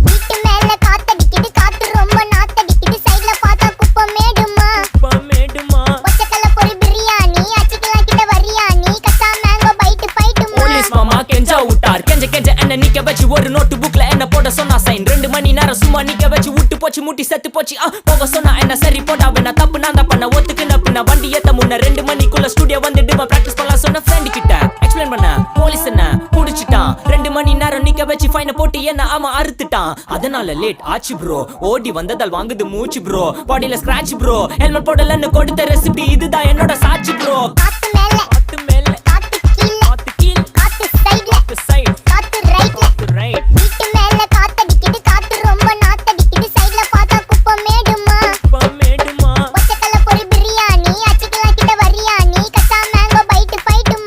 வீட்டு மேல காத்தடிக்குது, காத்து ரொம்ப நாத்தடிக்குது, சைடுல பார்த்தா குப்பை மேடுமா. ஒச்சக்கல்ல பொரி பிரியாணி, அச்சிக்கலாம் கிட்ட வரியாணி, கச்சா மேங்கோ பைட்டு பைட்டுமா. போலீஸ் மாமா கெஞ்சா விட்டார், கெஞ்ச என்ன நிக்க வச்சு ஒரு நோட்டு புக்ல என்ன போட சொன்னா சைன். 2 மணி நேரம் சும்மா நிக்க வச்சு விட்டு போச்சு, முட்டி செத்து போச்சு. போக சொன்னா என்ன சரி போட்டா வேணா, தப்பு நான் தான் பண்ண ஒத்துக்குன பின்ன வண்டி ஏத்த முன்ன 2 மணிக்குள்ள ஸ்டுடியோ வந்துட்டு பிராக்டிஸ் பண்ணலாம் சொன்ன ஃப்ரெண்ட் கிட்ட எக்ஸ்பிளைன் பண்ண. போலீஸ் என்ன புடிச்சிட்டான், 2 மணி நேரம் நிக்க வச்சு ஃபைனை போட்டு என்ன அவன் அறுத்துட்டான். அதனால லேட் ஆச்சு ப்ரோ, ஓடி வந்ததால் வாங்குது மூச்சு ப்ரோ, பாடியில ஸ்கிராட்ச் ப்ரோ, ஹெல்மெட் போடலன்னு கொடுத்த ரெசிபி இதுதான் என்னோட சாட்சி ப்ரோ. காத்து மேல